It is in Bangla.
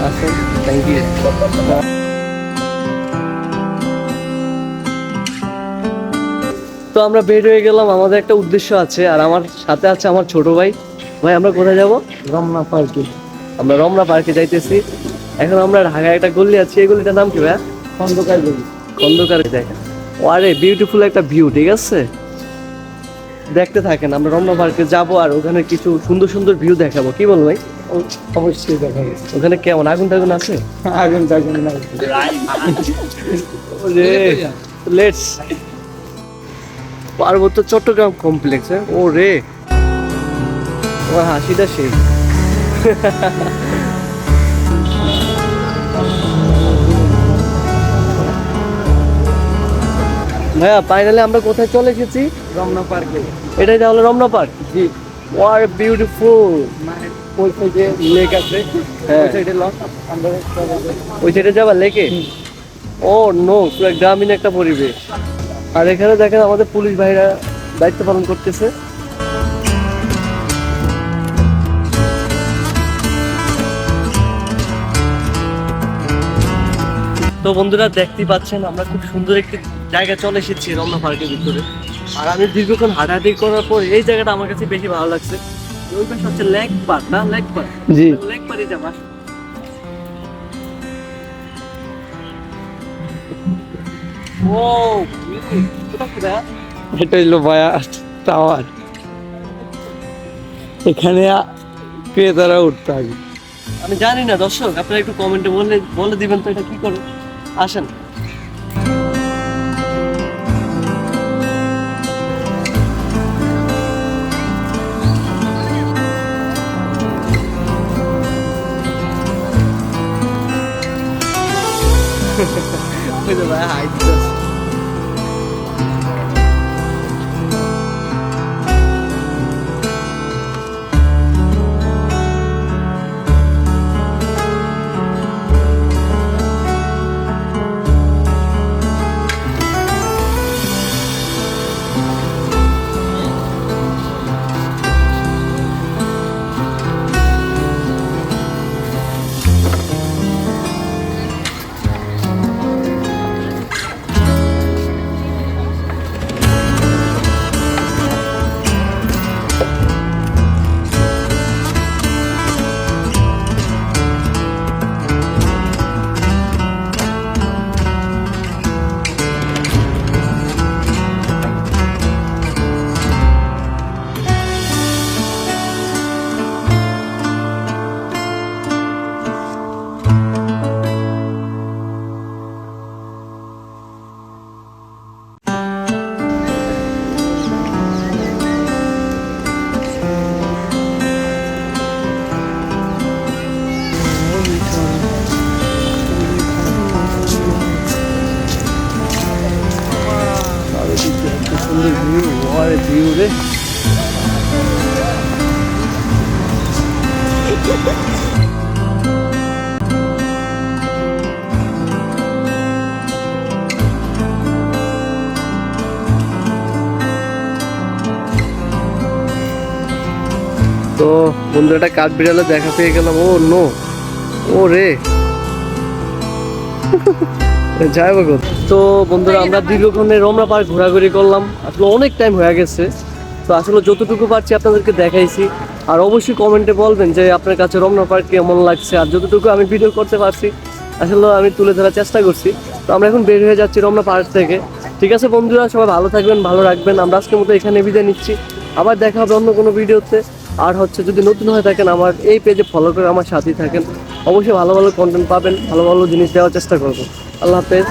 আসেন, থ্যাংক ইউ। তো আমরা বের হয়ে গেলাম, আমাদের একটা উদ্দেশ্য আছে, আর আমার সাথে আছে আমার ছোট ভাই। ভাই আমরা কোথায় যাব? রমনা পার্কে। আমরা রমনা পার্কে যাইতেছি। এখন আমরা ঢাকায় একটা গলি আছি, এই গলিটার নাম কি ভাই? খন্দকার গলি। খন্দকার দেখেন, আরে বিউটিফুল একটা ভিউ, ঠিক আছে? দেখতে থাকেন, আমরা রমনা পার্কে যাবো আর ওখানে কিছু সুন্দর সুন্দর ভিউ দেখাবো, কি বল ভাই? অবশ্যই দেখা যাবে। ওখানে কেমন আগুন টাগুন আছে? আগুন টাগুন না। লেটস পার্বত্য চট্টগ্রাম কমপ্লেক্স। ও রে, তোমার হাসিটা সেই। ভাইয়া ফাইনালি আমরা কোথায় চলে এসেছি? রমনা পার্কে। এটাই তাহলে রমনা পার্ক? জি। ওয়ার বিউটিফুল। ওই সাইডে লেক আছে, হ্যাঁ। ওই সাইডে লক। আমরা ওই সাইডে যাবা লেকে? ও নো, পুরো গ্রামীণ একটা পরিবেশ। আর এখানে দেখেন আমাদের পুলিশ ভাইরা দায়িত্ব পালন করতেছে। তো বন্ধুরা দেখতেই পাচ্ছেন আমরা খুব সুন্দর একটি জায়গায় চলে এসেছি রমনা পার্কের ভিতরে। আর আমি দীর্ঘক্ষণ হাঁটাহাঁটি করার পর এই জায়গাটা আমার কাছে বেশি ভালো লাগছে। ওই পাশে হচ্ছে লেক পার্ক, না লেক পার্ক? জি। লেক পার্কে যাবা। ও কোথা কোথা? এটা হলো ভায়া টাওয়ার। এখানে ক্রেতারা উঠতে হবে। আমি জানি না দর্শক, আপনারা একটু কমেন্টে বলে দিবেন তো এটা কি করে। আসেন। ওই যে ভাই হাই দিতেছে। সুন্দর ভিউ, ওয়ারে ভিউ রে। তো বন্ধু একটা কাঠ বিড়ালে দেখা পেয়ে গেলাম। ও নো, ও রে। যাই হোক, তো বন্ধুরা আমরা দীর্ঘক্ষণে রমনা পার্ক ঘোরাঘুরি করলাম, আসলে অনেক টাইম হয়ে গেছে। তো আসলে যতটুকু পারছি আপনাদেরকে দেখাইছি। আর অবশ্যই কমেন্টে বলবেন যে আপনার কাছে রমনা পার্ক কেমন লাগছে। আর যতটুকু আমি ভিডিও করতে পারছি আসলে আমি তুলে ধরার চেষ্টা করছি। তো আমরা এখন বের হয়ে যাচ্ছি রমনা পার্ক থেকে। ঠিক আছে বন্ধুরা, সবাই ভালো থাকবেন, ভালো রাখবেন। আমরা আজকের মতো এখানে বিদায় নিচ্ছি, আবার দেখা হবে অন্য কোনো ভিডিওতে। আর হচ্ছে যদি নতুন হয়ে থাকেন আমার এই পেজে ফলো করে আমার সাথেই থাকেন, অবশ্যই ভালো ভালো কন্টেন্ট পাবেন, ভালো ভালো জিনিস দেওয়ার চেষ্টা করবো। আল্লাহ হাফেজ।